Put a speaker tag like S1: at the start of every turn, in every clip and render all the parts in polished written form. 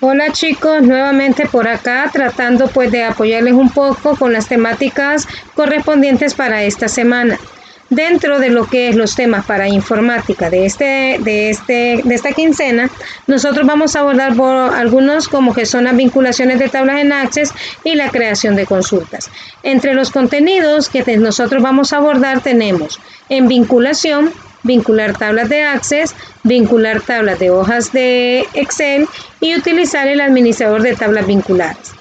S1: Hola chicos, nuevamente por acá tratando pues de apoyarles un poco con las temáticas correspondientes para esta semana. Dentro de lo que es los temas para informática de esta quincena, nosotros vamos a abordar algunos como que son las vinculaciones de tablas en Access y la creación de consultas. Entre los contenidos que nosotros vamos a abordar tenemos en vinculación, vincular tablas de Access, vincular tablas de hojas de Excel y utilizar el administrador de tablas vinculadas.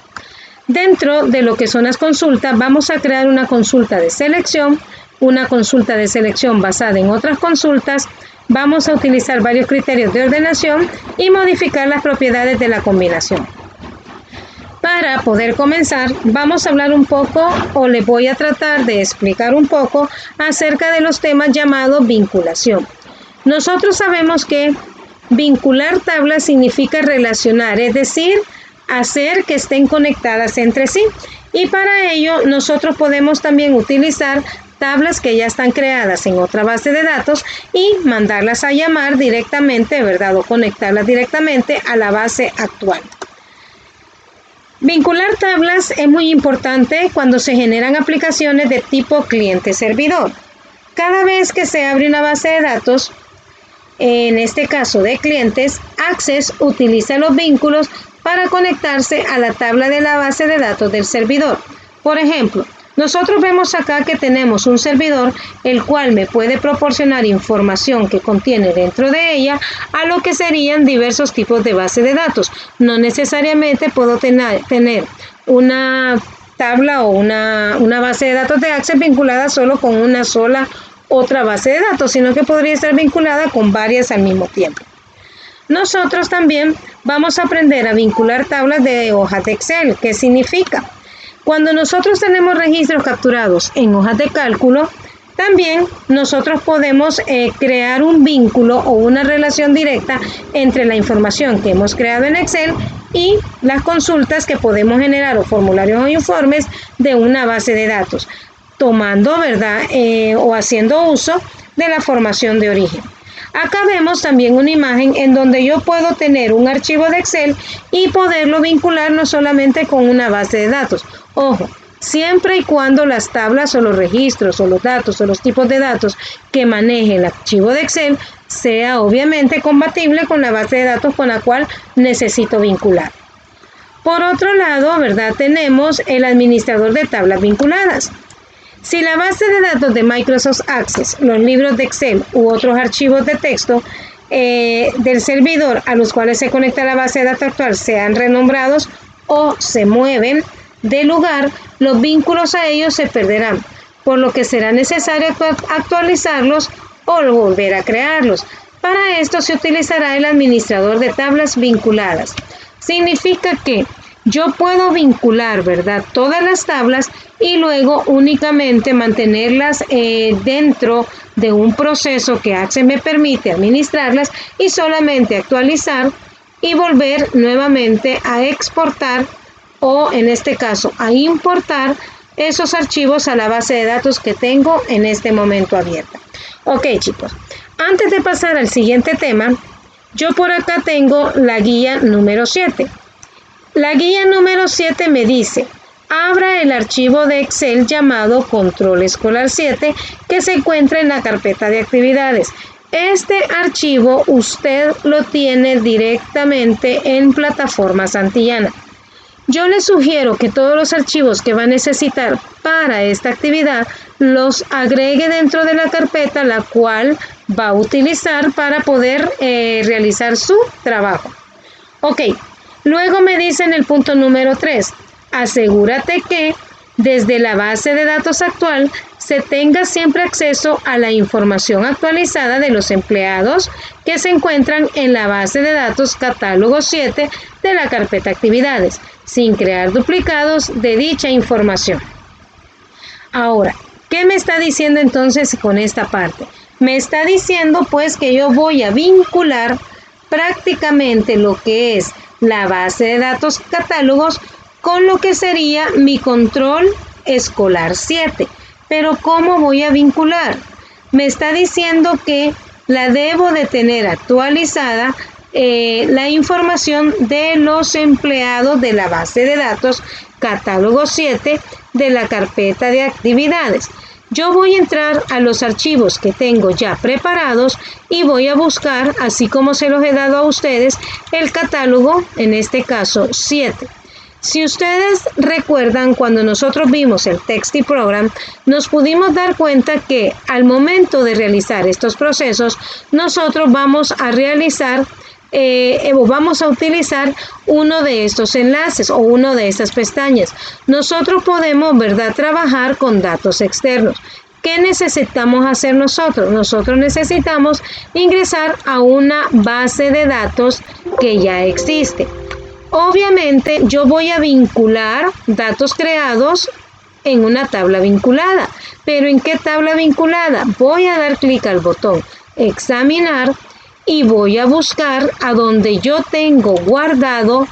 S1: Dentro de lo que son las consultas, vamos a crear una consulta de selección, una consulta de selección basada en otras consultas. Vamos a utilizar varios criterios de ordenación y modificar las propiedades de la combinación. Para poder comenzar, vamos a hablar un poco, o les voy a tratar de explicar un poco acerca de los temas llamados vinculación. Nosotros sabemos que vincular tablas significa relacionar, es decir, hacer que estén conectadas entre sí. Y para ello nosotros podemos también utilizar tablas que ya están creadas en otra base de datos y mandarlas a llamar directamente, ¿verdad? O conectarlas directamente a la base actual. Vincular tablas es muy importante cuando se generan aplicaciones de tipo cliente-servidor. Cada vez que se abre una base de datos, en este caso de clientes, Access utiliza los vínculos para conectarse a la tabla de la base de datos del servidor. Por ejemplo, nosotros vemos acá que tenemos un servidor el cual me puede proporcionar información que contiene dentro de ella a lo que serían diversos tipos de base de datos. No necesariamente puedo tener una tabla o una base de datos de Access vinculada solo con una sola otra base de datos, sino que podría estar vinculada con varias al mismo tiempo. Nosotros también vamos a aprender a vincular tablas de hojas de Excel. ¿Qué significa? Cuando nosotros tenemos registros capturados en hojas de cálculo, también nosotros podemos crear un vínculo o una relación directa entre la información que hemos creado en Excel y las consultas que podemos generar o formularios o informes de una base de datos, tomando, ¿verdad? O haciendo uso de la formación de origen. Acá vemos también una imagen en donde yo puedo tener un archivo de Excel y poderlo vincular no solamente con una base de datos. Ojo, siempre y cuando las tablas o los registros o los datos o los tipos de datos que maneje el archivo de Excel sea obviamente compatible con la base de datos con la cual necesito vincular. Por otro lado, ¿verdad? Tenemos el administrador de tablas vinculadas. Si la base de datos de Microsoft Access, los libros de Excel u otros archivos de texto del servidor a los cuales se conecta la base de datos actual sean renombrados o se mueven de lugar, los vínculos a ellos se perderán, por lo que será necesario actualizarlos o volver a crearlos. Para esto se utilizará el administrador de tablas vinculadas. Significa que yo puedo vincular, ¿verdad?, todas las tablas y luego únicamente mantenerlas dentro de un proceso que Access me permite administrarlas y solamente actualizar y volver nuevamente a exportar o en este caso a importar esos archivos a la base de datos que tengo en este momento abierta. Ok chicos, antes de pasar al siguiente tema, yo por acá tengo la guía número 7. La guía número 7 me dice: abra el archivo de Excel llamado Control Escolar 7 que se encuentra en la carpeta de actividades. Este archivo usted lo tiene directamente en plataforma Santillana. Yo le sugiero que todos los archivos que va a necesitar para esta actividad los agregue dentro de la carpeta la cual va a utilizar para poder realizar su trabajo. Ok. Luego me dice en el punto número 3, asegúrate que desde la base de datos actual se tenga siempre acceso a la información actualizada de los empleados que se encuentran en la base de datos catálogo 7 de la carpeta actividades, sin crear duplicados de dicha información. Ahora, ¿qué me está diciendo entonces con esta parte? Me está diciendo pues que yo voy a vincular prácticamente lo que es la base de datos catálogos con lo que sería mi control escolar 7. Pero ¿cómo voy a vincular? Me está diciendo que la debo de tener actualizada la información de los empleados de la base de datos catálogo 7 de la carpeta de actividades. Yo voy a entrar a los archivos que tengo ya preparados y voy a buscar, así como se los he dado a ustedes, el catálogo, en este caso 7. Si ustedes recuerdan, cuando nosotros vimos el Texty Program, nos pudimos dar cuenta que al momento de realizar estos procesos, nosotros vamos a realizar vamos a utilizar uno de estos enlaces o uno de estas pestañas. Nosotros podemos, ¿verdad?, trabajar con datos externos. ¿Qué necesitamos hacer nosotros? Nosotros necesitamos ingresar a una base de datos que ya existe. Obviamente yo voy a vincular datos creados en una tabla vinculada. ¿Pero en qué tabla vinculada? Voy a dar clic al botón examinar y voy a buscar a donde yo tengo guardado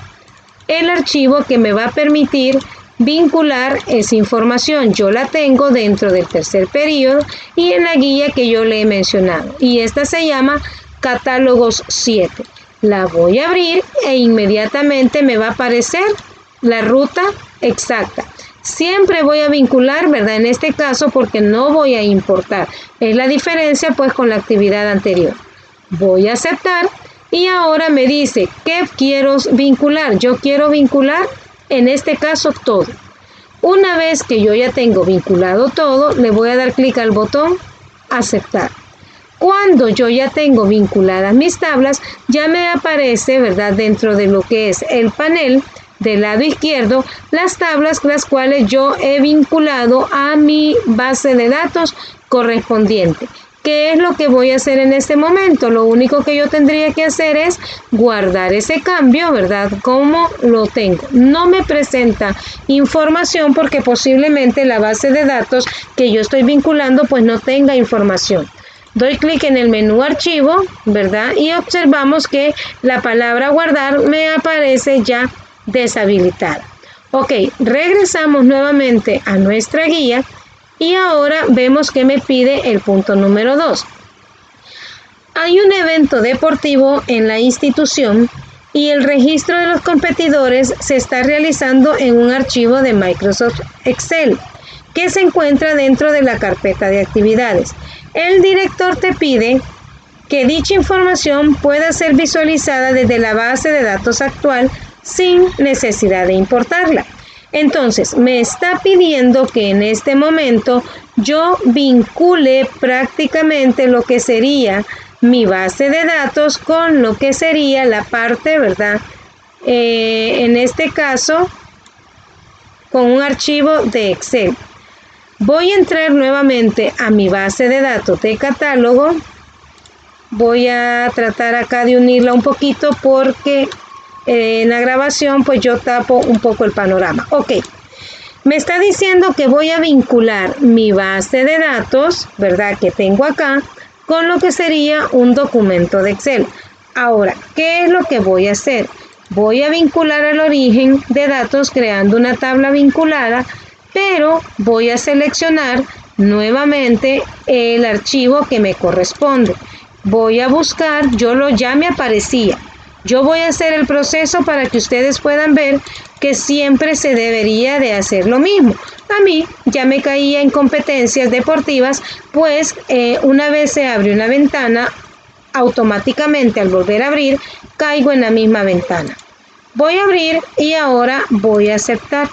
S1: el archivo que me va a permitir vincular esa información. Yo la tengo dentro del tercer periodo y en la guía que yo le he mencionado. Y esta se llama Catálogos 7. La voy a abrir e inmediatamente me va a aparecer la ruta exacta. Siempre voy a vincular, ¿verdad? En este caso porque no voy a importar. Es la diferencia pues con la actividad anterior. Voy a aceptar y ahora me dice ¿qué quiero vincular? Yo quiero vincular en este caso todo. Una vez que yo ya tengo vinculado todo, le voy a dar clic al botón aceptar. Cuando yo ya tengo vinculadas mis tablas, ya me aparece, ¿verdad?, dentro de lo que es el panel del lado izquierdo, las tablas las cuales yo he vinculado a mi base de datos correspondiente. ¿Qué es lo que voy a hacer en este momento? Lo único que yo tendría que hacer es guardar ese cambio, ¿verdad? Como lo tengo. No me presenta información porque posiblemente la base de datos que yo estoy vinculando pues no tenga información. Doy clic en el menú archivo, ¿verdad? Y observamos que la palabra guardar me aparece ya deshabilitada. Ok, regresamos nuevamente a nuestra guía. Y ahora vemos que me pide el punto número 2. Hay un evento deportivo en la institución y el registro de los competidores se está realizando en un archivo de Microsoft Excel que se encuentra dentro de la carpeta de actividades. El director te pide que dicha información pueda ser visualizada desde la base de datos actual sin necesidad de importarla. Entonces, me está pidiendo que en este momento yo vincule prácticamente lo que sería mi base de datos con lo que sería la parte, ¿verdad? En este caso, con un archivo de Excel. Voy a entrar nuevamente a mi base de datos de catálogo. Voy a tratar acá de unirla un poquito porque en la grabación pues yo tapo un poco el panorama. Ok, me está diciendo que voy a vincular mi base de datos, ¿verdad?, que tengo acá con lo que sería un documento de Excel. Ahora, ¿qué es lo que voy a hacer? Voy a vincular al origen de datos creando una tabla vinculada, pero voy a seleccionar nuevamente el archivo que me corresponde. Voy a buscar, ya me aparecía. Yo voy a hacer el proceso para que ustedes puedan ver que siempre se debería de hacer lo mismo. A mí ya me caía en competencias deportivas, pues una vez se abre una ventana, automáticamente al volver a abrir, caigo en la misma ventana. Voy a abrir y ahora voy a aceptar.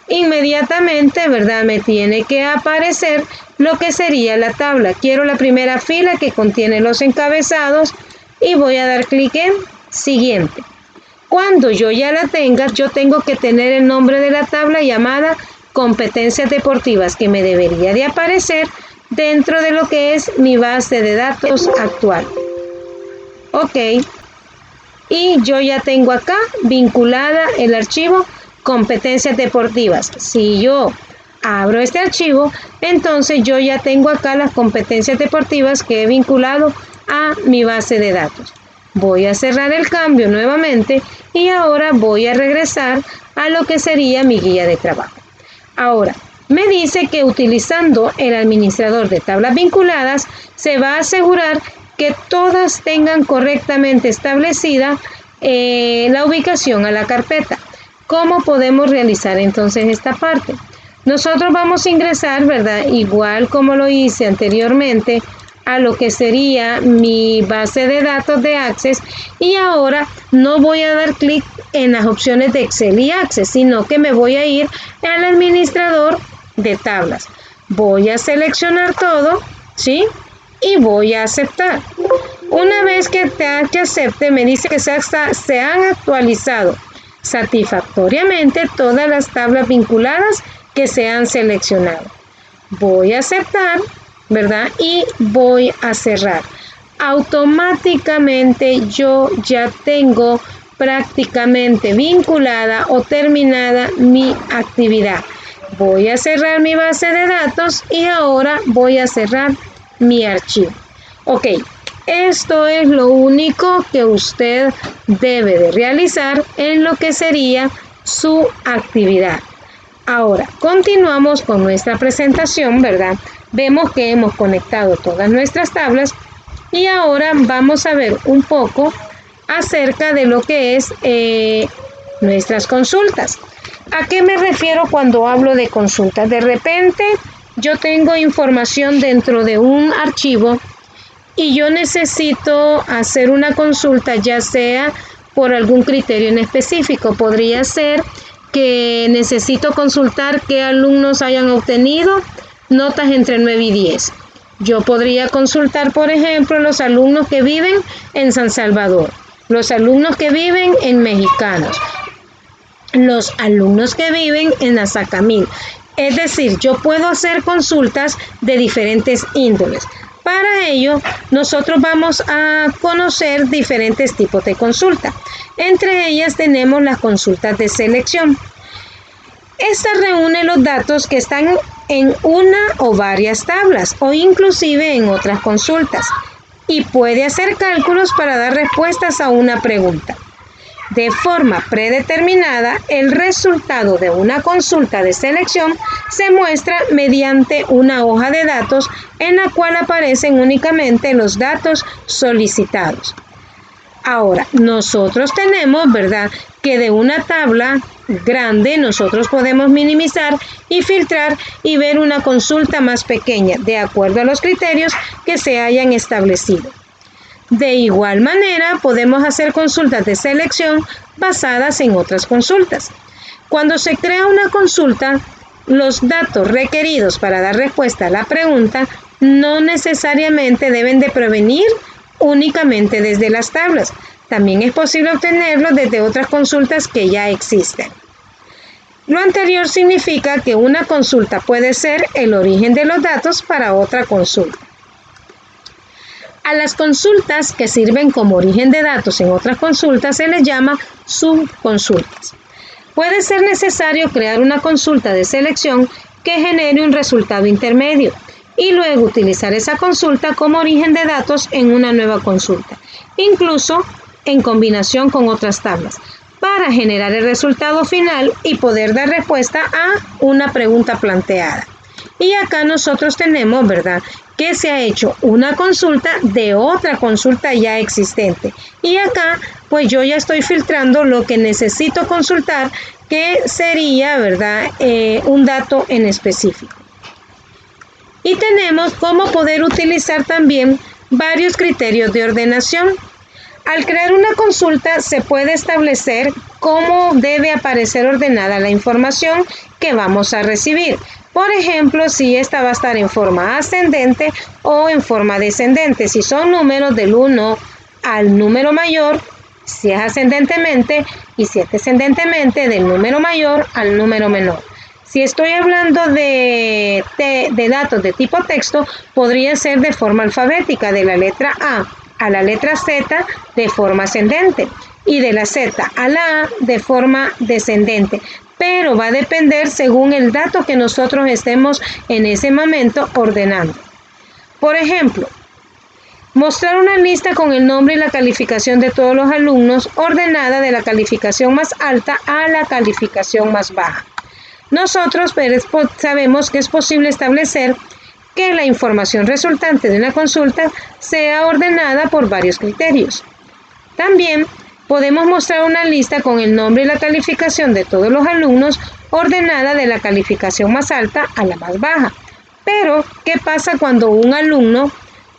S1: Inmediatamente, ¿verdad?, me tiene que aparecer lo que sería la tabla. Quiero la primera fila que contiene los encabezados y voy a dar clic en siguiente. Cuando yo ya la tenga, yo tengo que tener el nombre de la tabla llamada competencias deportivas, que me debería de aparecer dentro de lo que es mi base de datos actual. Ok, y yo ya tengo acá vinculada el archivo competencias deportivas. Si yo abro este archivo, entonces yo ya tengo acá las competencias deportivas que he vinculado a mi base de datos. Voy a cerrar el cambio nuevamente y ahora voy a regresar a lo que sería mi guía de trabajo. Ahora, me dice que utilizando el administrador de tablas vinculadas se va a asegurar que todas tengan correctamente establecida la ubicación a la carpeta. ¿Cómo podemos realizar entonces esta parte? Nosotros vamos a ingresar, ¿verdad? Igual como lo hice anteriormente, a lo que sería mi base de datos de Access, y ahora no voy a dar clic en las opciones de Excel y Access, sino que me voy a ir al administrador de tablas. Voy a seleccionar todo, ¿sí? Y voy a aceptar. Una vez que acepte, me dice que se han actualizado satisfactoriamente todas las tablas vinculadas que se han seleccionado. Voy a aceptar, ¿verdad? Y voy a cerrar. Automáticamente yo ya tengo prácticamente vinculada o terminada mi actividad. Voy a cerrar mi base de datos y ahora voy a cerrar mi archivo. Ok, esto es lo único que usted debe de realizar en lo que sería su actividad. Ahora, continuamos con nuestra presentación, ¿verdad? Vemos que hemos conectado todas nuestras tablas y ahora vamos a ver un poco acerca de lo que es nuestras consultas. ¿A qué me refiero cuando hablo de consultas? De repente yo tengo información dentro de un archivo y yo necesito hacer una consulta, ya sea por algún criterio en específico. Podría ser que necesito consultar qué alumnos hayan obtenido notas entre 9 y 10. Yo podría consultar, por ejemplo, los alumnos que viven en San Salvador, los alumnos que viven en Mexicanos, los alumnos que viven en Azacamil. Es decir, yo puedo hacer consultas de diferentes índoles. Para ello, nosotros vamos a conocer diferentes tipos de consulta. Entre ellas tenemos las consultas de selección. Esta reúne los datos que están en una o varias tablas o inclusive en otras consultas y puede hacer cálculos para dar respuestas a una pregunta. De forma predeterminada, el resultado de una consulta de selección se muestra mediante una hoja de datos en la cual aparecen únicamente los datos solicitados. Ahora, nosotros tenemos, ¿verdad?, que de una tabla grande nosotros podemos minimizar y filtrar y ver una consulta más pequeña de acuerdo a los criterios que se hayan establecido. De igual manera, podemos hacer consultas de selección basadas en otras consultas. Cuando se crea una consulta, los datos requeridos para dar respuesta a la pregunta no necesariamente deben de provenir únicamente desde las tablas. También es posible obtenerlos desde otras consultas que ya existen. Lo anterior significa que una consulta puede ser el origen de los datos para otra consulta. A las consultas que sirven como origen de datos en otras consultas se les llama subconsultas. Puede ser necesario crear una consulta de selección que genere un resultado intermedio y luego utilizar esa consulta como origen de datos en una nueva consulta, incluso en combinación con otras tablas, para generar el resultado final y poder dar respuesta a una pregunta planteada. Y acá nosotros tenemos, ¿verdad?, que se ha hecho una consulta de otra consulta ya existente. Y acá, pues yo ya estoy filtrando lo que necesito consultar, que sería, ¿verdad?, un dato en específico. Y tenemos cómo poder utilizar también varios criterios de ordenación. Al crear una consulta se puede establecer cómo debe aparecer ordenada la información que vamos a recibir. Por ejemplo, si esta va a estar en forma ascendente o en forma descendente. Si son números del 1 al número mayor, si es ascendentemente, y si es descendentemente del número mayor al número menor. Si estoy hablando de datos de tipo texto, podría ser de forma alfabética, de la letra A la letra Z de forma ascendente y de la Z a la A de forma descendente. Pero va a depender según el dato que nosotros estemos en ese momento ordenando. Por ejemplo, mostrar una lista con el nombre y la calificación de todos los alumnos ordenada de la calificación más alta a la calificación más baja. Nosotros sabemos que es posible establecer que la información resultante de una consulta sea ordenada por varios criterios. También podemos mostrar una lista con el nombre y la calificación de todos los alumnos ordenada de la calificación más alta a la más baja. Pero, ¿qué pasa cuando un alumno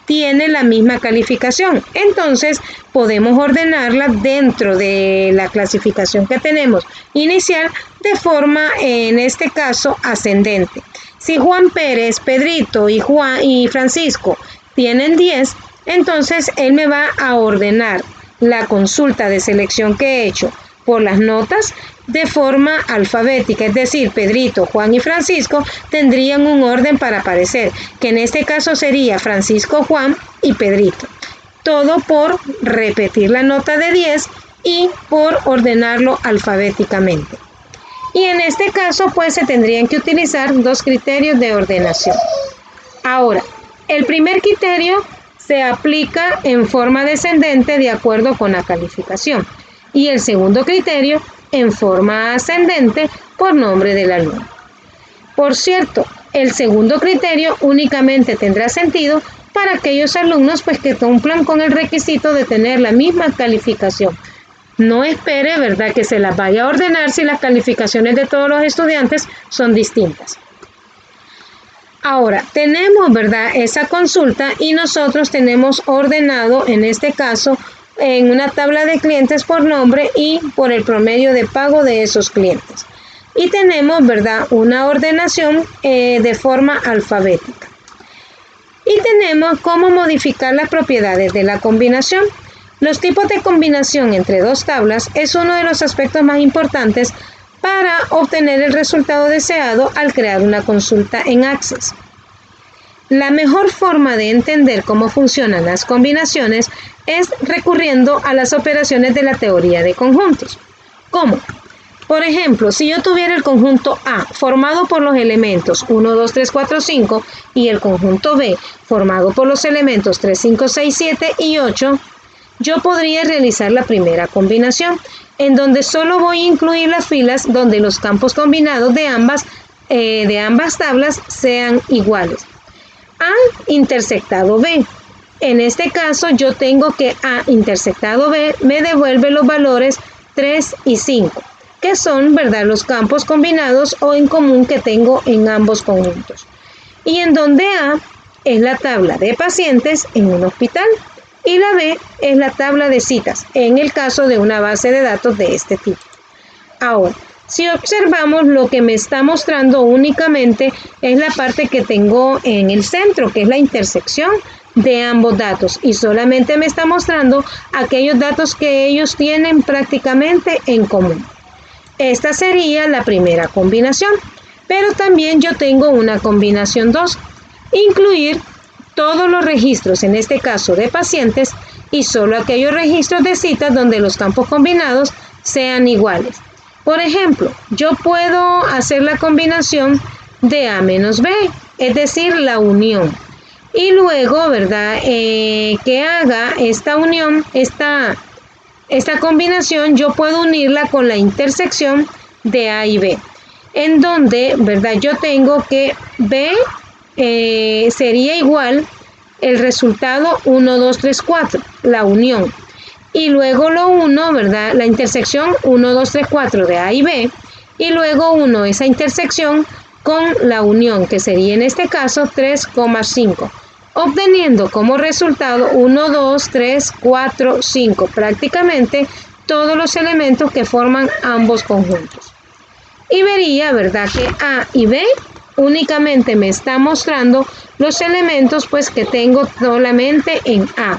S1: tiene la misma calificación? Entonces, podemos ordenarla dentro de la clasificación que tenemos inicial de forma, en este caso, ascendente. Si Juan Pérez, Pedrito y Francisco tienen 10, entonces él me va a ordenar la consulta de selección que he hecho por las notas de forma alfabética, es decir, Pedrito, Juan y Francisco tendrían un orden para aparecer, que en este caso sería Francisco, Juan y Pedrito. Todo por repetir la nota de 10 y por ordenarlo alfabéticamente. Y en este caso, pues se tendrían que utilizar dos criterios de ordenación. Ahora, el primer criterio se aplica en forma descendente de acuerdo con la calificación. Y el segundo criterio en forma ascendente por nombre del alumno. Por cierto, el segundo criterio únicamente tendrá sentido para aquellos alumnos pues que cumplan con el requisito de tener la misma calificación. No espere, ¿verdad?, que se las vaya a ordenar si las calificaciones de todos los estudiantes son distintas. Ahora, tenemos, ¿verdad?, esa consulta y nosotros tenemos ordenado, en este caso, en una tabla de clientes por nombre y por el promedio de pago de esos clientes. Y tenemos, ¿verdad?, una ordenación de forma alfabética. Y tenemos cómo modificar las propiedades de la combinación. Los tipos de combinación entre dos tablas es uno de los aspectos más importantes para obtener el resultado deseado al crear una consulta en Access. La mejor forma de entender cómo funcionan las combinaciones es recurriendo a las operaciones de la teoría de conjuntos. ¿Cómo? Por ejemplo, si yo tuviera el conjunto A formado por los elementos 1, 2, 3, 4, 5 y el conjunto B formado por los elementos 3, 5, 6, 7 y 8, yo podría realizar la primera combinación, en donde solo voy a incluir las filas donde los campos combinados de ambas tablas sean iguales. A intersectado B. En este caso yo tengo que A intersectado B me devuelve los valores 3 y 5, que son, ¿verdad?, los campos combinados o en común que tengo en ambos conjuntos. Y en donde A es la tabla de pacientes en un hospital y la B es la tabla de citas en el caso de una base de datos de este tipo. Ahora, si observamos, lo que me está mostrando únicamente es la parte que tengo en el centro, que es la intersección de ambos datos, y solamente me está mostrando aquellos datos que ellos tienen prácticamente en común. Esta sería la primera combinación, pero también yo tengo una combinación 2, incluir todos los registros, en este caso de pacientes, y solo aquellos registros de citas donde los campos combinados sean iguales. Por ejemplo, yo puedo hacer la combinación de A menos B, es decir, la unión. Y luego, ¿verdad?, que haga esta unión, esta combinación, yo puedo unirla con la intersección de A y B, en donde, ¿verdad?, yo tengo que B sería igual el resultado 1, 2, 3, 4, la unión. Y luego lo 1, ¿verdad?, la intersección 1, 2, 3, 4 de A y B, y luego 1 esa intersección con la unión, que sería en este caso 3,5, obteniendo como resultado 1, 2, 3, 4, 5, prácticamente todos los elementos que forman ambos conjuntos. Y vería, ¿verdad?, que A y B únicamente me está mostrando los elementos pues que tengo solamente en A.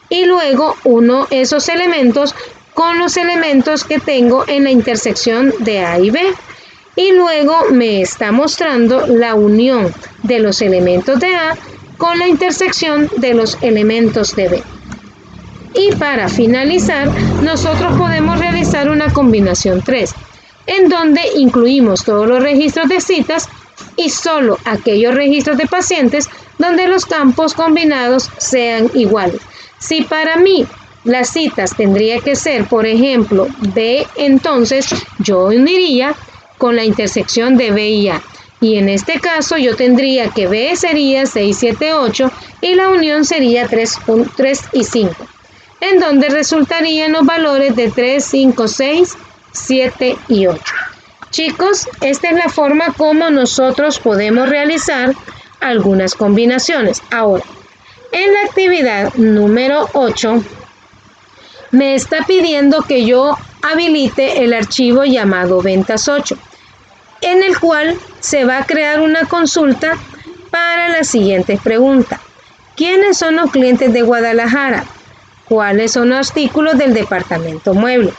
S1: Y luego uno esos elementos con los elementos que tengo en la intersección de A y B. Y luego me está mostrando la unión de los elementos de A con la intersección de los elementos de B. Y para finalizar, nosotros podemos realizar una combinación 3, en donde incluimos todos los registros de citas y solo aquellos registros de pacientes donde los campos combinados sean iguales. Si para mí las citas tendría que ser, por ejemplo, B, entonces yo uniría con la intersección de B y A. Y en este caso yo tendría que B sería 6, 7, 8 y la unión sería 3 y 5, en donde resultarían los valores de 3, 5, 6, 7 y 8. Chicos, esta es la forma como nosotros podemos realizar algunas combinaciones. Ahora, en la actividad número 8, me está pidiendo que yo habilite el archivo llamado ventas 8, en el cual se va a crear una consulta para las siguientes preguntas. ¿Quiénes son los clientes de Guadalajara? ¿Cuáles son los artículos del departamento mueble?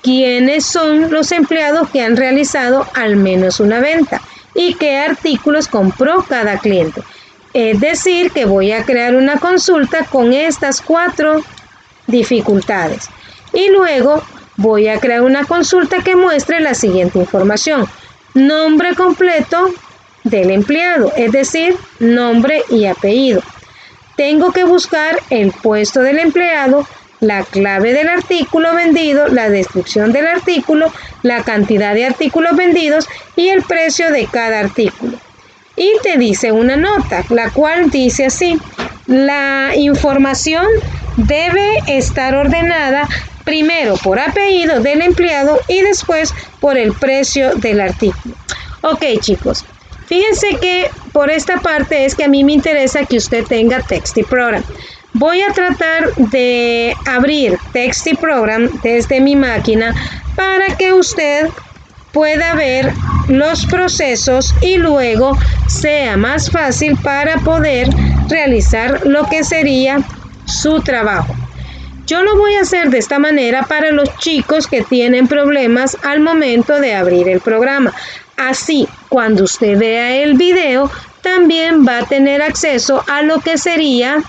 S1: ¿Quiénes son los empleados que han realizado al menos una venta? ¿Y qué artículos compró cada cliente? Es decir, que voy a crear una consulta con estas 4 dificultades. Y luego voy a crear una consulta que muestre la siguiente información. Nombre completo del empleado, es decir, nombre y apellido. Tengo que buscar el puesto del empleado, la clave del artículo vendido, la descripción del artículo, la cantidad de artículos vendidos y el precio de cada artículo. Y te dice una nota, la cual dice así: la información debe estar ordenada primero por apellido del empleado y después por el precio del artículo. Ok, chicos, fíjense que por esta parte es que a mí me interesa que usted tenga TextiProgram. Voy a tratar de abrir TextiProgram desde mi máquina para que usted pueda ver los procesos y luego sea más fácil para poder realizar lo que sería su trabajo. Yo lo voy a hacer de esta manera para los chicos que tienen problemas al momento de abrir el programa. Así, cuando usted vea el video, también va a tener acceso a lo que sería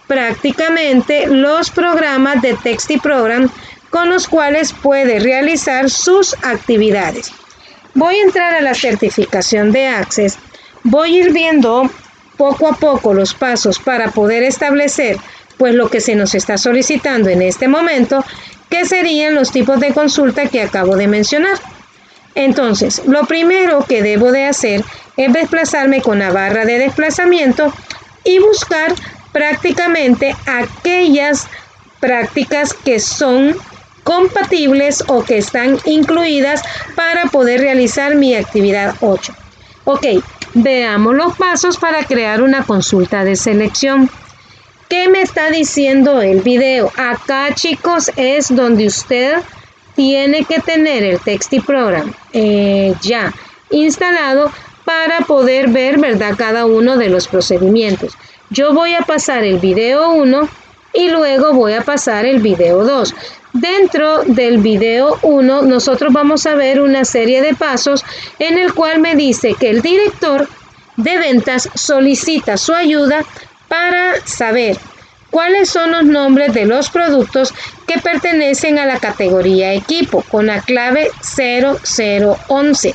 S1: prácticamente los programas de TextiProgram con los cuales puede realizar sus actividades. Voy a entrar a la certificación de Access. Voy a ir viendo poco a poco los pasos para poder establecer pues lo que se nos está solicitando en este momento, que serían los tipos de consulta que acabo de mencionar. Entonces, lo primero que debo de hacer es desplazarme con la barra de desplazamiento y buscar prácticamente aquellas prácticas que son compatibles o que están incluidas para poder realizar mi actividad 8. Ok, veamos los pasos para crear una consulta de selección. ¿Qué me está diciendo el video? Acá, chicos, es donde usted tiene que tener el TextiProgram ya instalado para poder ver, ¿verdad?, cada uno de los procedimientos. Yo voy a pasar el video 1 y luego voy a pasar el video 2. Dentro del video 1 nosotros vamos a ver una serie de pasos en el cual me dice que el director de ventas solicita su ayuda para saber cuáles son los nombres de los productos que pertenecen a la categoría equipo con la clave 0011.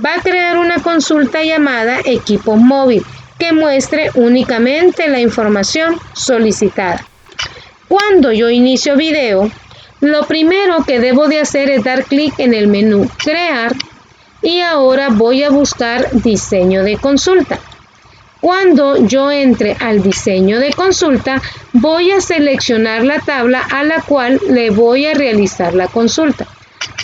S1: Va a crear una consulta llamada equipo móvil que muestre únicamente la información solicitada. Cuando yo inicio video, lo primero que debo de hacer es dar clic en el menú Crear y ahora voy a buscar diseño de consulta. Cuando yo entre al diseño de consulta, voy a seleccionar la tabla a la cual le voy a realizar la consulta.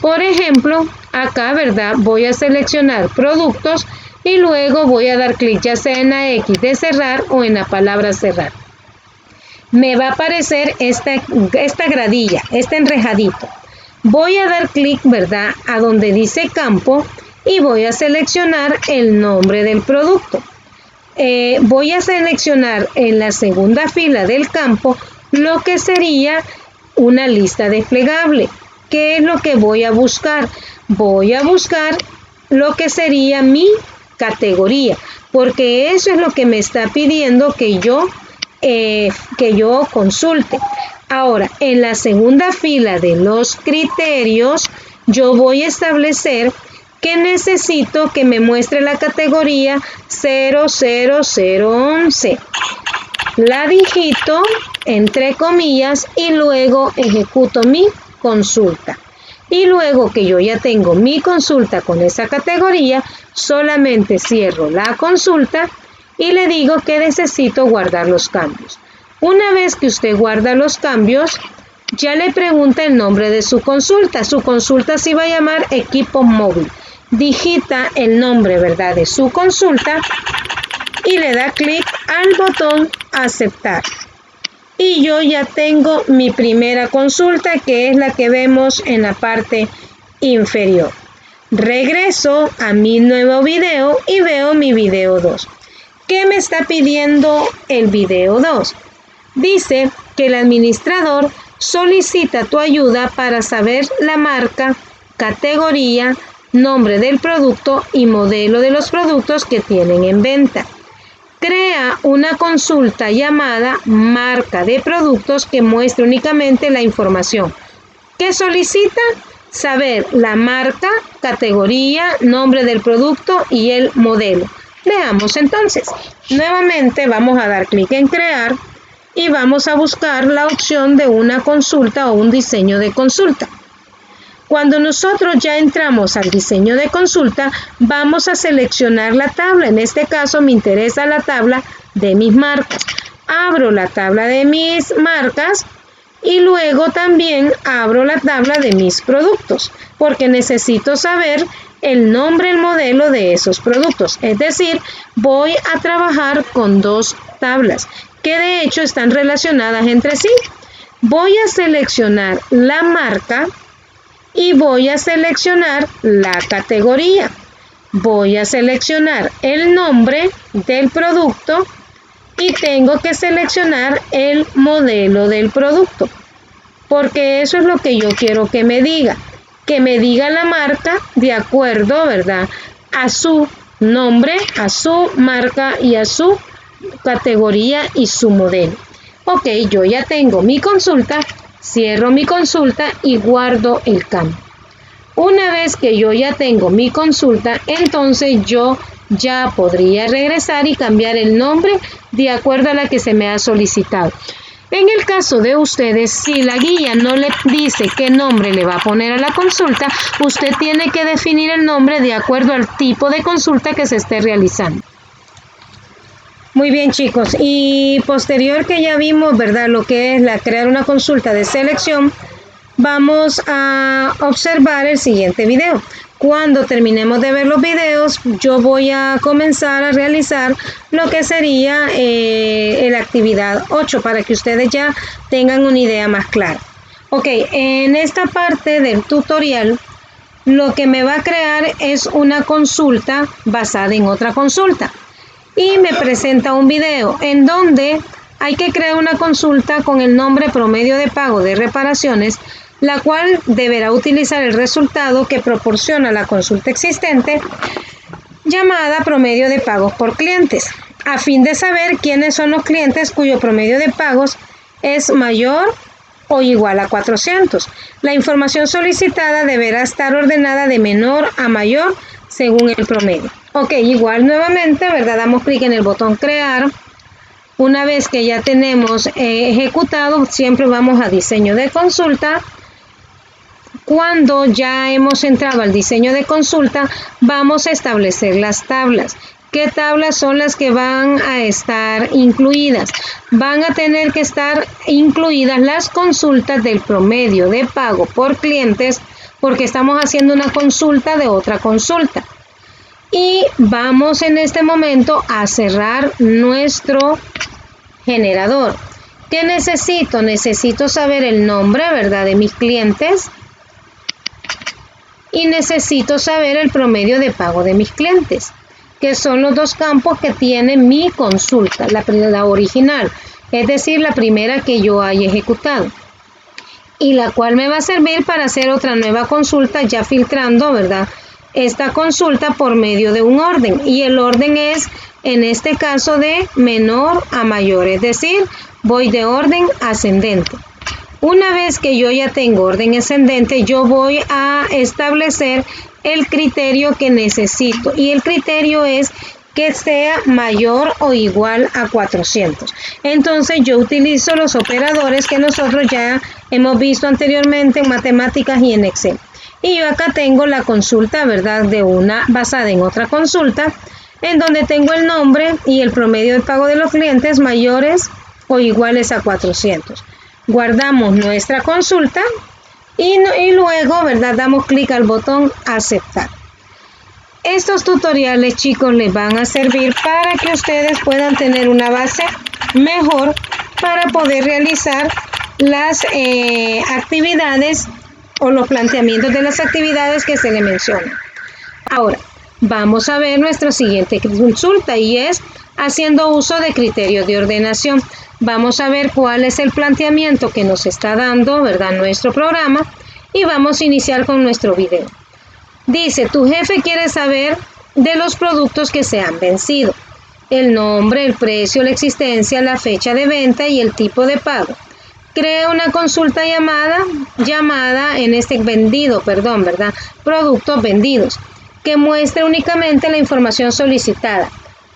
S1: Por ejemplo, acá, ¿verdad?, voy a seleccionar productos y luego voy a dar clic ya sea en la X de cerrar o en la palabra cerrar. Me va a aparecer esta gradilla, este enrejadito. Voy a dar clic, ¿verdad?, a donde dice campo y voy a seleccionar el nombre del producto. Voy a seleccionar en la segunda fila del campo lo que sería una lista desplegable. ¿Qué es lo que voy a buscar? Voy a buscar lo que sería mi categoría, porque eso es lo que me está pidiendo que yo consulte. Ahora, en la segunda fila de los criterios, yo voy a establecer que necesito que me muestre la categoría 00011. La digito entre comillas y luego ejecuto mi consulta. Y luego que yo ya tengo mi consulta con esa categoría, solamente cierro la consulta y le digo que necesito guardar los cambios. Una vez que usted guarda los cambios, ya le pregunta el nombre de su consulta. Su consulta se va a llamar equipo móvil. Digita el nombre, ¿verdad?, de su consulta y le da clic al botón aceptar. Y yo ya tengo mi primera consulta, que es la que vemos en la parte inferior. Regreso a mi nuevo video y veo mi video 2. ¿Qué me está pidiendo el video 2? Dice que el administrador solicita tu ayuda para saber la marca, categoría, nombre del producto y modelo de los productos que tienen en venta. Crea una consulta llamada marca de productos que muestre únicamente la información. ¿Qué solicita? Saber la marca, categoría, nombre del producto y el modelo. Veamos entonces. Nuevamente vamos a dar clic en crear y vamos a buscar la opción de una consulta o un diseño de consulta. Cuando nosotros ya entramos al diseño de consulta, vamos a seleccionar la tabla. En este caso me interesa la tabla de mis marcas. Abro la tabla de mis marcas y luego también abro la tabla de mis productos, porque necesito saber el nombre, el modelo de esos productos. Es decir, voy a trabajar con dos tablas que de hecho están relacionadas entre sí. Voy a seleccionar la marca y voy a seleccionar la categoría. Voy a seleccionar el nombre del producto y tengo que seleccionar el modelo del producto, porque eso es lo que yo quiero que me diga la marca de acuerdo, ¿verdad?, a su nombre, a su marca y a su categoría y su modelo. Ok, yo ya tengo mi consulta, cierro mi consulta y guardo el cambio. Una vez que yo ya tengo mi consulta, entonces yo ya podría regresar y cambiar el nombre de acuerdo a la que se me ha solicitado. En el caso de ustedes, si la guía no le dice qué nombre le va a poner a la consulta, usted tiene que definir el nombre de acuerdo al tipo de consulta que se esté realizando. Muy bien, chicos, y posterior que ya vimos, ¿verdad?, lo que es crear una consulta de selección, vamos a observar el siguiente video. Cuando terminemos de ver los videos, yo voy a comenzar a realizar lo que sería la actividad 8 para que ustedes ya tengan una idea más clara. Ok, en esta parte del tutorial, lo que me va a crear es una consulta basada en otra consulta. Y me presenta un video en donde hay que crear una consulta con el nombre promedio de pago de reparaciones, la cual deberá utilizar el resultado que proporciona la consulta existente llamada promedio de pagos por clientes, a fin de saber quiénes son los clientes cuyo promedio de pagos es mayor o igual a 400. La información solicitada deberá estar ordenada de menor a mayor según el promedio. Ok, igual nuevamente, ¿verdad?, damos clic en el botón crear. Una vez que ya tenemos ejecutado, siempre vamos a diseño de consulta. Cuando ya hemos entrado al diseño de consulta, vamos a establecer las tablas. ¿Qué tablas son las que van a estar incluidas? Van a tener que estar incluidas las consultas del promedio de pago por clientes, porque estamos haciendo una consulta de otra consulta. Y vamos en este momento a cerrar nuestro generador. ¿Qué necesito? Necesito saber el nombre, ¿verdad?, de mis clientes. Y necesito saber el promedio de pago de mis clientes, que son los dos campos que tiene mi consulta, la original, es decir, la primera que yo haya ejecutado, y la cual me va a servir para hacer otra nueva consulta, ya filtrando, ¿verdad?, esta consulta por medio de un orden, y el orden es, en este caso, de menor a mayor, es decir, voy de orden ascendente. Una vez que yo ya tengo orden ascendente, yo voy a establecer el criterio que necesito, y el criterio es que sea mayor o igual a 400. Entonces yo utilizo los operadores que nosotros ya hemos visto anteriormente en matemáticas y en Excel. Y yo acá tengo la consulta, ¿verdad? De una basada en otra consulta, en donde tengo el nombre y el promedio de pago de los clientes mayores o iguales a 400. Guardamos nuestra consulta y luego, ¿verdad? Damos clic al botón aceptar. Estos tutoriales, chicos, les van a servir para que ustedes puedan tener una base mejor para poder realizar las actividades o los planteamientos de las actividades que se le mencionan. Ahora, vamos a ver nuestra siguiente consulta y es haciendo uso de criterios de ordenación. Vamos a ver cuál es el planteamiento que nos está dando, ¿verdad?, nuestro programa, y vamos a iniciar con nuestro video. Dice, tu jefe quiere saber de los productos que se han vencido, el nombre, el precio, la existencia, la fecha de venta y el tipo de pago. Crea una consulta llamada en este ¿verdad? Productos vendidos, que muestre únicamente la información solicitada.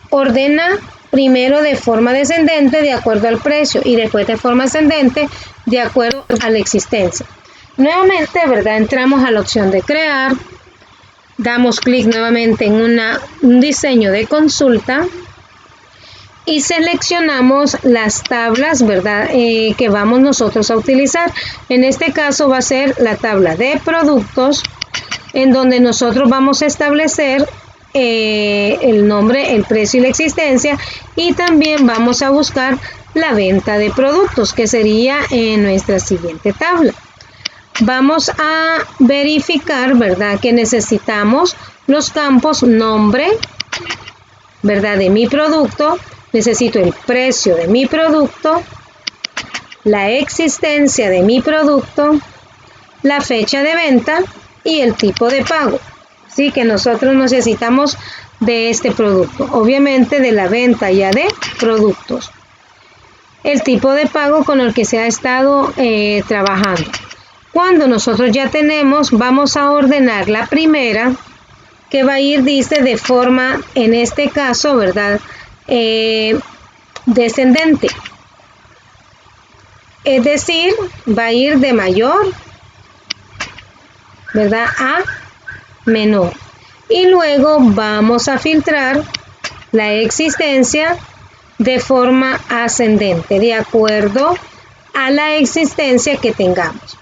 S1: Ordena primero de forma descendente de acuerdo al precio y después de forma ascendente de acuerdo a la existencia. Nuevamente, ¿verdad? Entramos a la opción de crear, damos clic nuevamente en un diseño de consulta y seleccionamos las tablas, ¿verdad?, que vamos nosotros a utilizar. En este caso va a ser la tabla de productos, en donde nosotros vamos a establecer el nombre, el precio y la existencia, y también vamos a buscar la venta de productos, que sería en nuestra siguiente tabla. Vamos a verificar, ¿verdad?, que necesitamos los campos nombre, ¿verdad?, de mi producto. Necesito el precio de mi producto, la existencia de mi producto, la fecha de venta y el tipo de pago. Sí, que nosotros necesitamos de este producto, obviamente de la venta ya de productos. El tipo de pago con el que se ha estado trabajando. Cuando nosotros ya tenemos, vamos a ordenar la primera, que va a ir, dice, de forma, en este caso, ¿verdad?, descendente. Es decir, va a ir de mayor, ¿verdad?, a menor. Y luego vamos a filtrar la existencia de forma ascendente, de acuerdo a la existencia que tengamos.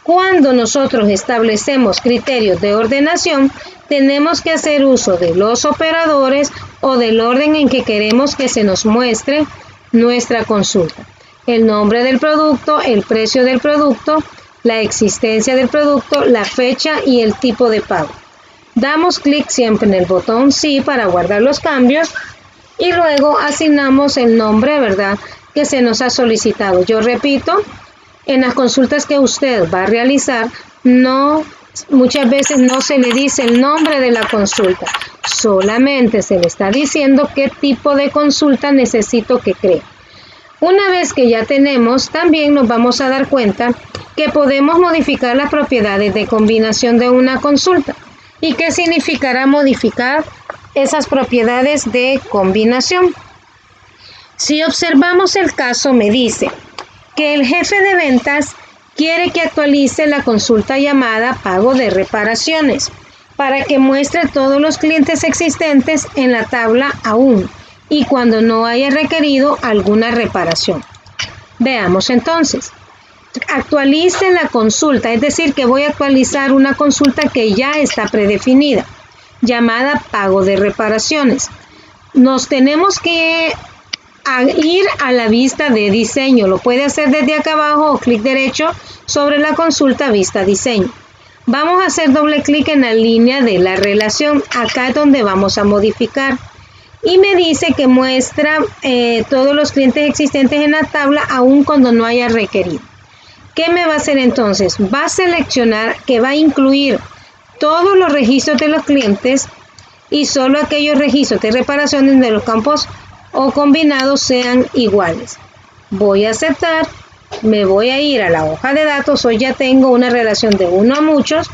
S1: Cuando nosotros establecemos criterios de ordenación, tenemos que hacer uso de los operadores o del orden en que queremos que se nos muestre nuestra consulta. El nombre del producto, el precio del producto, la existencia del producto, la fecha y el tipo de pago. Damos clic siempre en el botón sí para guardar los cambios y luego asignamos el nombre, ¿verdad?, que se nos ha solicitado. Yo repito, en las consultas que usted va a realizar, muchas veces no se le dice el nombre de la consulta, solamente se le está diciendo qué tipo de consulta necesito que cree. Una vez que ya tenemos, también nos vamos a dar cuenta que podemos modificar las propiedades de combinación de una consulta. ¿Y qué significará modificar esas propiedades de combinación? Si observamos el caso, me dice que el jefe de ventas quiere que actualice la consulta llamada pago de reparaciones para que muestre todos los clientes existentes en la tabla aún y cuando no haya requerido alguna reparación. Veamos entonces. Actualice la consulta, es decir, que voy a actualizar una consulta que ya está predefinida, llamada pago de reparaciones. Nos tenemos que ir a la vista de diseño. Lo puede hacer desde acá abajo o clic derecho sobre la consulta vista diseño. Vamos a hacer doble clic en la línea de la relación. Acá es donde vamos a modificar. Y me dice que muestra todos los clientes existentes en la tabla aun cuando no haya requerido. ¿Qué me va a hacer entonces? Va a seleccionar que va a incluir todos los registros de los clientes y solo aquellos registros de reparación donde los campos o combinados sean iguales. Voy a aceptar, me voy a ir a la hoja de datos. Hoy ya tengo una relación de 1 a muchos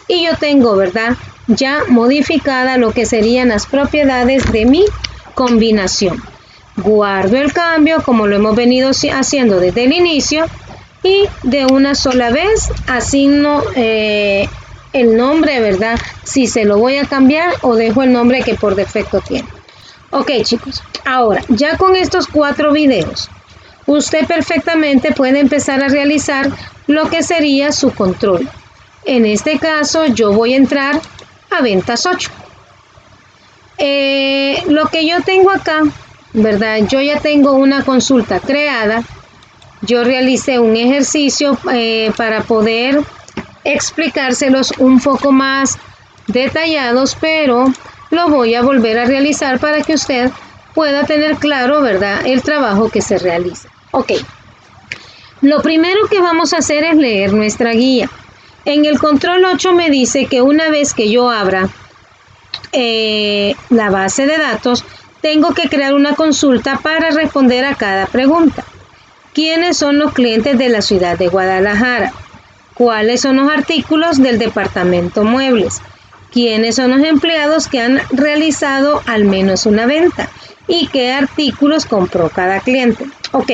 S1: y yo tengo, ¿verdad?, ya modificada lo que serían las propiedades de mi combinación. Guardo el cambio como lo hemos venido haciendo desde el inicio y de una sola vez asigno el nombre, ¿verdad? Si se lo voy a cambiar o dejo el nombre que por defecto tiene. Ok, chicos, ahora ya con estos 4 videos, usted perfectamente puede empezar a realizar lo que sería su control. En este caso, yo voy a entrar a ventas 8. Lo que yo tengo acá, ¿verdad? Yo ya tengo una consulta creada. Yo realicé un ejercicio para poder explicárselos un poco más detallados, pero lo voy a volver a realizar para que usted pueda tener claro, ¿verdad?, el trabajo que se realiza. Ok, lo primero que vamos a hacer es leer nuestra guía. En el control 8 me dice que una vez que yo abra la base de datos, tengo que crear una consulta para responder a cada pregunta. ¿Quiénes son los clientes de la ciudad de Guadalajara? ¿Cuáles son los artículos del departamento muebles? ¿Quiénes son los empleados que han realizado al menos una venta? ¿Y qué artículos compró cada cliente? Ok,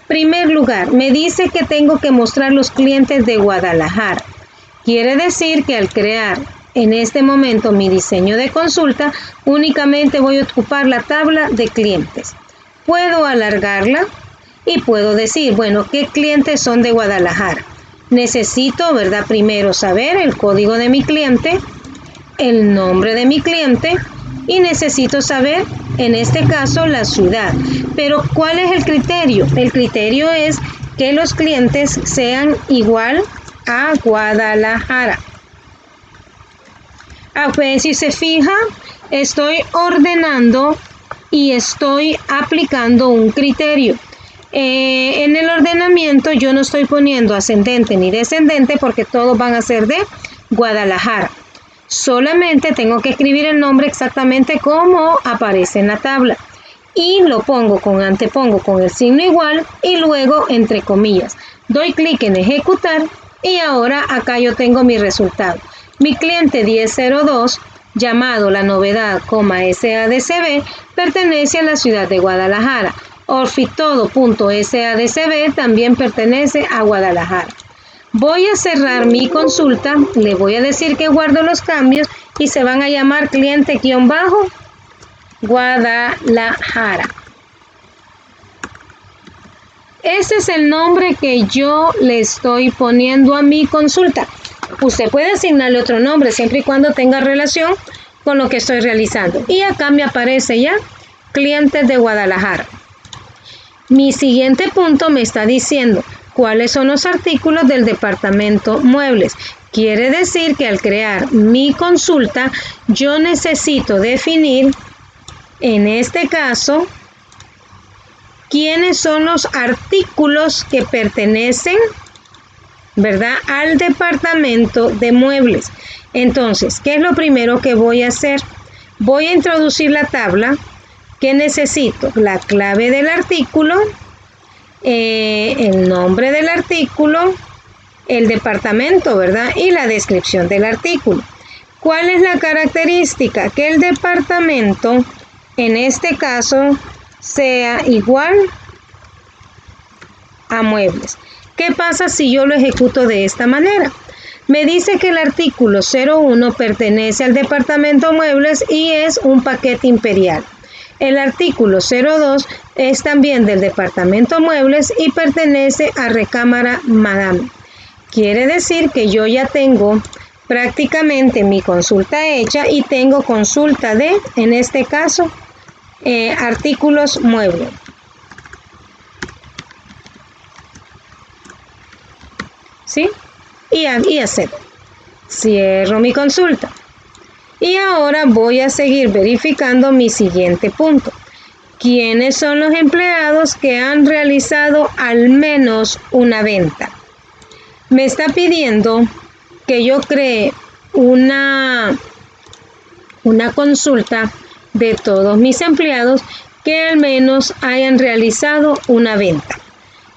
S1: primer lugar, me dice que tengo que mostrar los clientes de Guadalajara. Quiere decir que al crear en este momento mi diseño de consulta, únicamente voy a ocupar la tabla de clientes. Puedo alargarla y puedo decir, bueno, ¿qué clientes son de Guadalajara? Necesito, ¿verdad?, primero saber el código de mi cliente, el nombre de mi cliente y necesito saber, en este caso, la ciudad. Pero, ¿cuál es el criterio? El criterio es que los clientes sean igual a Guadalajara. Pues, si se fija, estoy ordenando y estoy aplicando un criterio. En el ordenamiento yo no estoy poniendo ascendente ni descendente porque todos van a ser de Guadalajara. Solamente tengo que escribir el nombre exactamente como aparece en la tabla. Y lo antepongo con el signo igual y luego entre comillas. Doy clic en ejecutar y ahora acá yo tengo mi resultado. Mi cliente 1002, llamado La Novedad, SADCB, pertenece a la ciudad de Guadalajara. Orfitodo.SADCB también pertenece a Guadalajara. Voy a cerrar mi consulta, le voy a decir que guardo los cambios y se van a llamar cliente-Guadalajara. Ese es el nombre que yo le estoy poniendo a mi consulta. Usted puede asignarle otro nombre siempre y cuando tenga relación con lo que estoy realizando. Y acá me aparece ya clientes de Guadalajara. Mi siguiente punto me está diciendo cuáles son los artículos del departamento muebles. Quiere decir que al crear mi consulta, yo necesito definir, en este caso, quiénes son los artículos que pertenecen, ¿verdad?, al departamento de muebles. Entonces, ¿qué es lo primero que voy a hacer? Voy a introducir la tabla. ¿Qué necesito? La clave del artículo, el nombre del artículo, el departamento, ¿verdad?, y la descripción del artículo. ¿Cuál es la característica? Que el departamento, en este caso, sea igual a muebles. ¿Qué pasa si yo lo ejecuto de esta manera? Me dice que el artículo 01 pertenece al departamento muebles y es un paquete imperial. El artículo 02 es también del departamento muebles y pertenece a recámara Madame. Quiere decir que yo ya tengo prácticamente mi consulta hecha y tengo consulta de, en este caso, artículos muebles. ¿Sí? Y acepto. Cierro mi consulta. Y ahora voy a seguir verificando mi siguiente punto. ¿Quiénes son los empleados que han realizado al menos una venta? Me está pidiendo que yo cree una consulta de todos mis empleados que al menos hayan realizado una venta.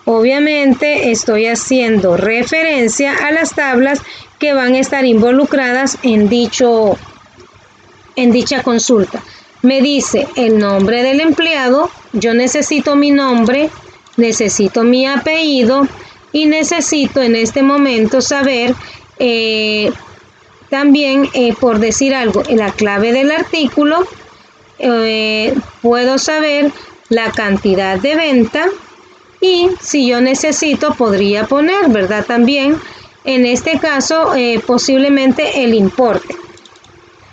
S1: Obviamente estoy haciendo referencia a las tablas que van a estar involucradas en dicha consulta. Me dice el nombre del empleado, yo necesito mi nombre, necesito mi apellido y necesito en este momento saber También, por decir algo, en la clave del artículo, puedo saber la cantidad de venta y si yo necesito podría poner, ¿verdad? También en este caso posiblemente el importe.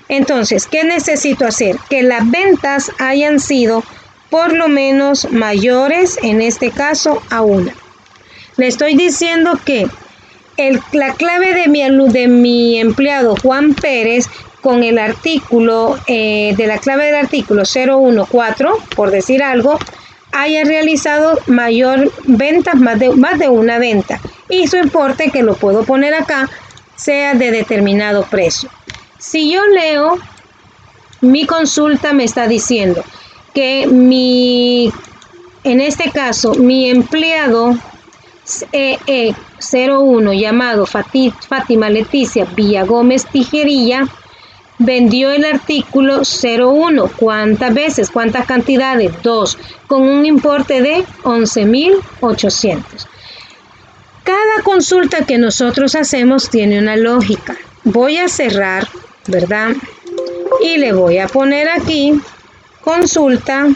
S1: Entonces, ¿qué necesito hacer? Que las ventas hayan sido por lo menos mayores, en este caso, a 1. Le estoy diciendo que la clave de mi empleado Juan Pérez con el artículo, de la clave del artículo 014, por decir algo, haya realizado mayor ventas, más de una venta. Y su importe, que lo puedo poner acá, sea de determinado precio. Si yo leo, mi consulta me está diciendo que en este caso, mi empleado 01 llamado Fátima Leticia Villagómez Tijerilla vendió el artículo 01. ¿Cuántas veces? ¿Cuántas cantidades? 2, con un importe de 11.800. Cada consulta que nosotros hacemos tiene una lógica. Voy a cerrar, ¿verdad? Y le voy a poner aquí consulta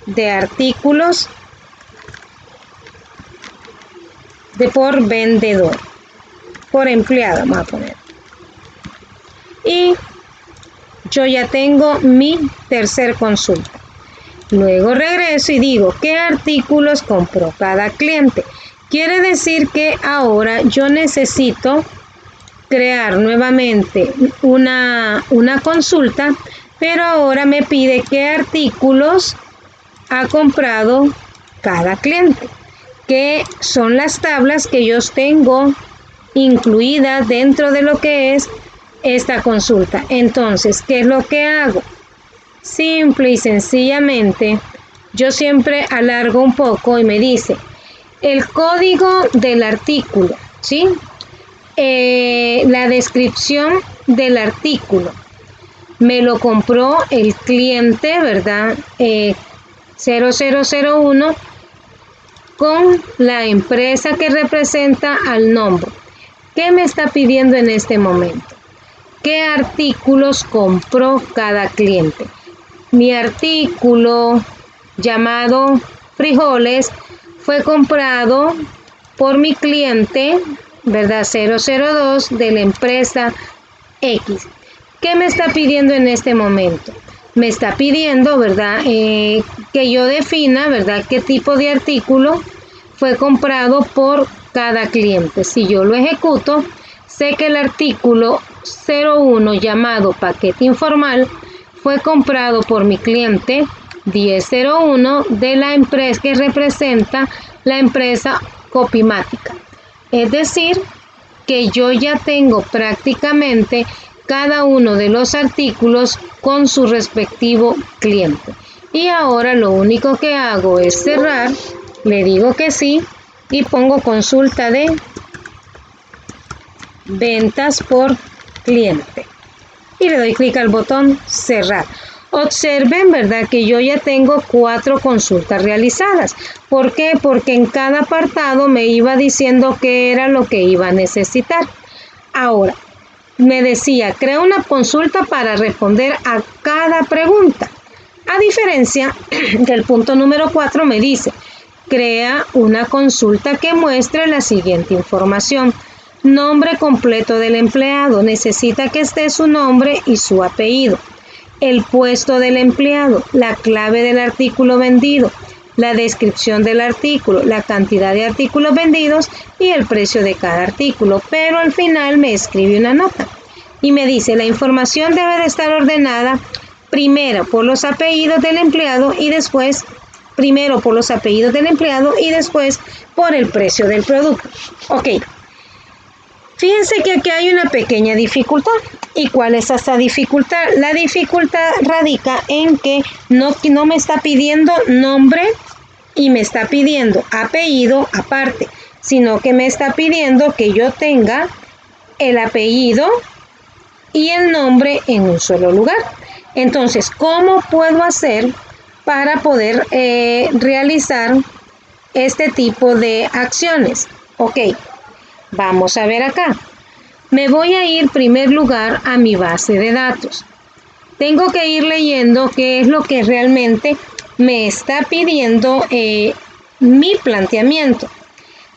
S1: de artículos por vendedor, por empleado, vamos a poner. Y yo ya tengo mi tercer consulta. Luego regreso y digo, ¿qué artículos compró cada cliente? Quiere decir que ahora yo necesito crear nuevamente una consulta, pero ahora me pide qué artículos ha comprado cada cliente, que son las tablas que yo tengo incluidas dentro de lo que es esta consulta. Entonces, ¿qué es lo que hago? Simple y sencillamente, yo siempre alargo un poco y me dice el código del artículo, ¿sí? La descripción del artículo. Me lo compró el cliente, ¿verdad? 0001 con la empresa que representa al nombre. ¿Qué me está pidiendo en este momento? ¿Qué artículos compró cada cliente? Mi artículo llamado frijoles fue comprado por mi cliente, ¿verdad? 002 de la empresa X. ¿Qué me está pidiendo en este momento? Me está pidiendo, ¿verdad? Que yo defina, ¿verdad? ¿Qué tipo de artículo fue comprado por cada cliente? Si yo lo ejecuto, sé que el artículo 01 llamado paquete informal fue comprado por mi cliente 1001 de la empresa que representa la empresa Copimática. Es decir, que yo ya tengo prácticamente cada uno de los artículos con su respectivo cliente. Y ahora lo único que hago es cerrar, le digo que sí y pongo consulta de ventas por cliente. Y le doy clic al botón cerrar. Observen, ¿verdad? Que yo ya tengo 4 consultas realizadas. ¿Por qué? Porque en cada apartado me iba diciendo qué era lo que iba a necesitar. Ahora, me decía, crea una consulta para responder a cada pregunta. A diferencia del punto número 4 me dice, crea una consulta que muestre la siguiente información. Nombre completo del empleado. Necesita que esté su nombre y su apellido. El puesto del empleado, la clave del artículo vendido, la descripción del artículo, la cantidad de artículos vendidos y el precio de cada artículo. Pero al final me escribe una nota y me dice, la información debe de estar ordenada primero por los apellidos del empleado y después, primero por los apellidos del empleado y después por el precio del producto. Ok. Fíjense que aquí hay una pequeña dificultad. ¿Y cuál es esa dificultad? La dificultad radica en que no me está pidiendo nombre y me está pidiendo apellido aparte, sino que me está pidiendo que yo tenga el apellido y el nombre en un solo lugar. Entonces, ¿cómo puedo hacer para poder realizar este tipo de acciones? Ok. Vamos a ver acá. Me voy a ir en primer lugar a mi base de datos. Tengo que ir leyendo qué es lo que realmente me está pidiendo mi planteamiento.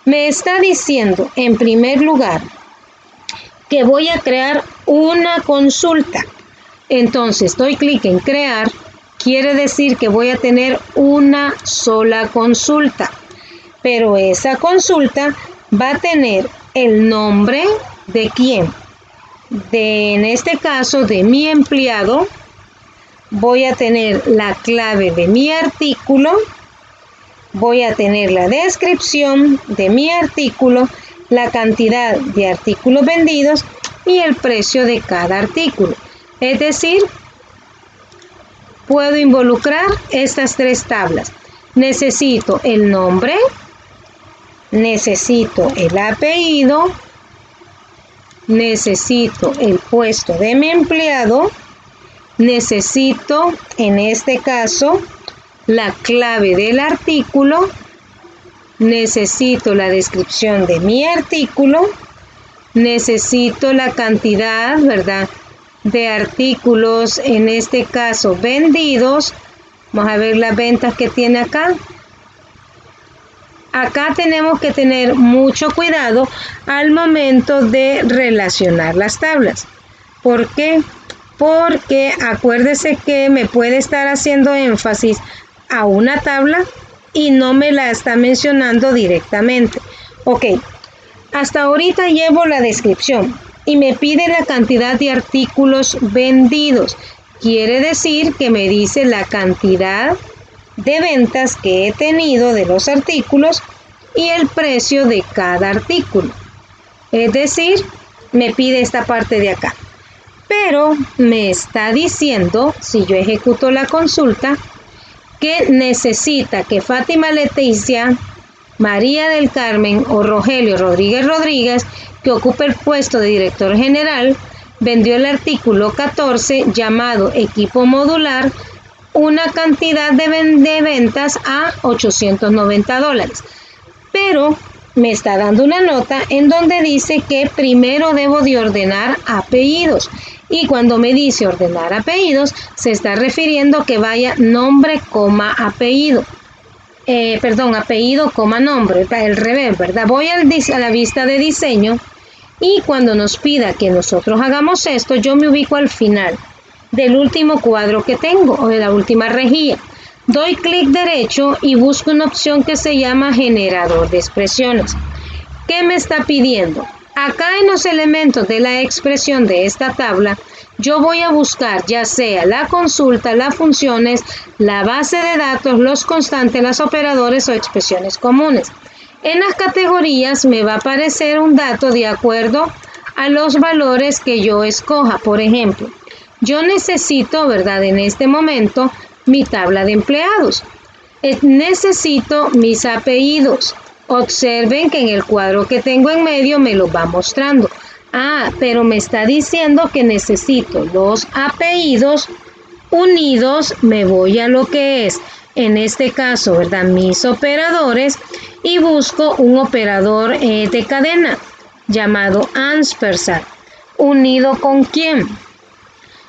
S1: Me está diciendo en primer lugar que voy a crear una consulta. Entonces doy clic en crear, quiere decir que voy a tener una sola consulta, pero esa consulta va a tener el nombre de quién, en este caso de mi empleado. Voy a tener la clave de mi artículo, voy a tener la descripción de mi artículo, la cantidad de artículos vendidos y el precio de cada artículo. Es decir, puedo involucrar estas tres tablas. Necesito el nombre, necesito el apellido, necesito el puesto de mi empleado, necesito, en este caso, la clave del artículo, necesito la descripción de mi artículo, necesito la cantidad, ¿verdad?, de artículos, en este caso vendidos. Vamos a ver las ventas que tiene acá. Acá tenemos que tener mucho cuidado al momento de relacionar las tablas. ¿Por qué? Porque acuérdese que me puede estar haciendo énfasis a una tabla y no me la está mencionando directamente. Ok, hasta ahorita llevo la descripción y me pide la cantidad de artículos vendidos. Quiere decir que me dice la cantidad de ventas que he tenido de los artículos y el precio de cada artículo. Es decir, me pide esta parte de acá. Pero me está diciendo, si yo ejecuto la consulta, que necesita que Fátima Leticia, María del Carmen o Rogelio Rodríguez Rodríguez, que ocupe el puesto de director general, vendió el artículo 14 llamado equipo modular, una cantidad de ventas a $890. Pero me está dando una nota en donde dice que primero debo de ordenar apellidos. Y cuando me dice ordenar apellidos, se está refiriendo que vaya nombre, coma, apellido. Apellido, coma, nombre, el revés, ¿verdad? Voy a la vista de diseño y cuando nos pida que nosotros hagamos esto, yo me ubico al final del último cuadro que tengo o de la última rejilla. Doy clic derecho y busco una opción que se llama generador de expresiones. ¿Qué me está pidiendo? Acá en los elementos de la expresión de esta tabla, yo voy a buscar ya sea la consulta, las funciones, la base de datos, los constantes, los operadores o expresiones comunes. En las categorías me va a aparecer un dato de acuerdo a los valores que yo escoja. Por ejemplo, yo necesito, ¿verdad?, en este momento, mi tabla de empleados. Necesito mis apellidos. Observen que en el cuadro que tengo en medio me lo va mostrando. Pero me está diciendo que necesito los apellidos unidos. Me voy a lo que es, en este caso, ¿verdad?, mis operadores, y busco un operador de cadena llamado ampersand. ¿Unido con quién?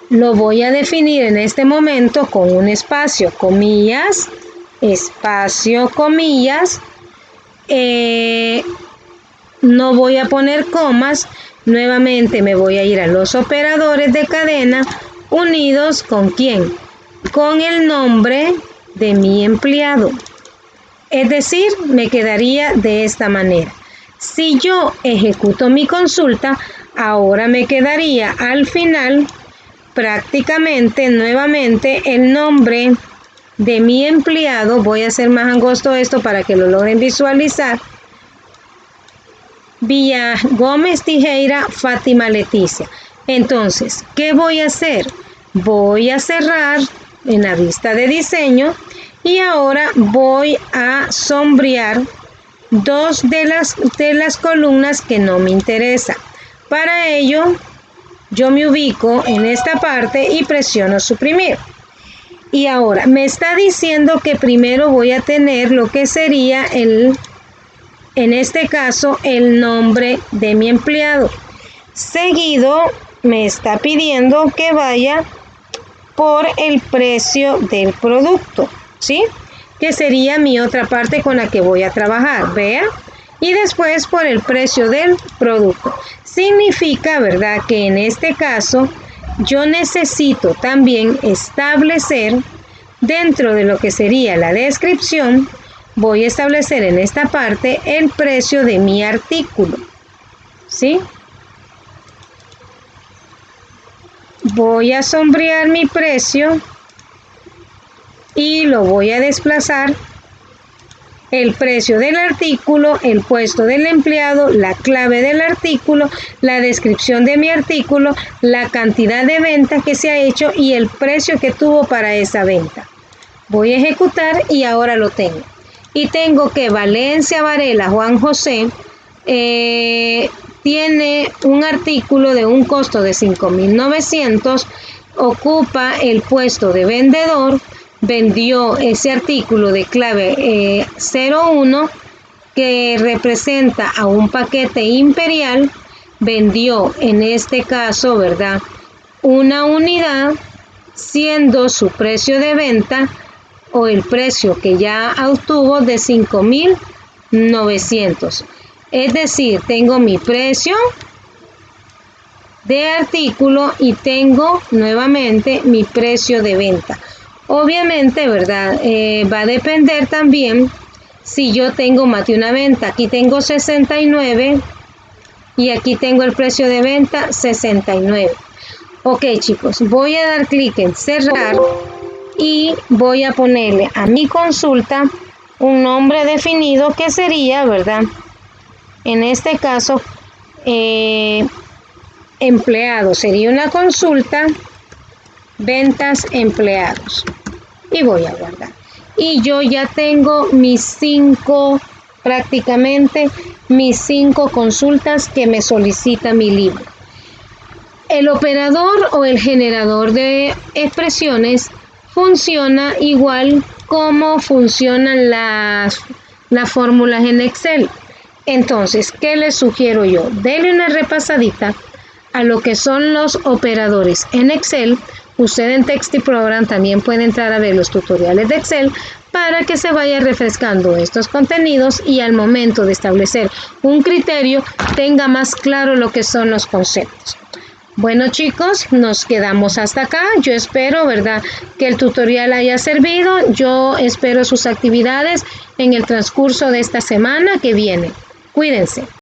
S1: Lo voy a definir en este momento con un espacio, comillas, espacio, comillas. No voy a poner comas. Nuevamente me voy a ir a los operadores de cadena. ¿Unidos con quién? Con el nombre de mi empleado. Es decir, me quedaría de esta manera. Si yo ejecuto mi consulta, ahora me quedaría al final prácticamente nuevamente el nombre de mi empleado. Voy a hacer más angosto esto para que lo logren visualizar. Villa Gómez Tijeira Fátima Leticia. Entonces, ¿qué voy a hacer? Voy a cerrar en la vista de diseño y ahora voy a sombrear dos de las columnas que no me interesan. Para ello, yo me ubico en esta parte y presiono suprimir. Y ahora me está diciendo que primero voy a tener lo que sería en este caso, el nombre de mi empleado. Seguido me está pidiendo que vaya por el precio del producto, ¿sí? Que sería mi otra parte con la que voy a trabajar, vea. Y después por el precio del producto. Significa, ¿verdad?, que en este caso yo necesito también establecer dentro de lo que sería la descripción, voy a establecer en esta parte el precio de mi artículo, ¿sí? Voy a sombrear mi precio y lo voy a desplazar el precio del artículo, el puesto del empleado, la clave del artículo, la descripción de mi artículo, la cantidad de ventas que se ha hecho y el precio que tuvo para esa venta. Voy a ejecutar y ahora lo tengo. Y tengo que Valencia Varela Juan José tiene un artículo de un costo de 5.900, ocupa el puesto de vendedor, vendió ese artículo de clave 01 que representa a un paquete imperial, vendió en este caso, ¿verdad?, una unidad, siendo su precio de venta o el precio que ya obtuvo de 5.900. Es decir, tengo mi precio de artículo y tengo nuevamente mi precio de venta. Obviamente, ¿verdad? Va a depender también si yo tengo más de una venta. Aquí tengo 69 y aquí tengo el precio de venta 69. Ok, chicos, voy a dar clic en cerrar y voy a ponerle a mi consulta un nombre definido que sería, ¿verdad?, en este caso, empleado. Sería una consulta, ventas empleados. Y voy a guardar. Y yo ya tengo prácticamente mis 5 consultas que me solicita mi libro. El operador o el generador de expresiones funciona igual como funcionan las fórmulas en Excel. Entonces, ¿qué les sugiero yo? Denle una repasadita a lo que son los operadores en Excel. Usted en TeXtiProgram también puede entrar a ver los tutoriales de Excel para que se vaya refrescando estos contenidos y al momento de establecer un criterio tenga más claro lo que son los conceptos. Bueno, chicos, nos quedamos hasta acá. Yo espero, ¿verdad?, que el tutorial haya servido. Yo espero sus actividades en el transcurso de esta semana que viene. Cuídense.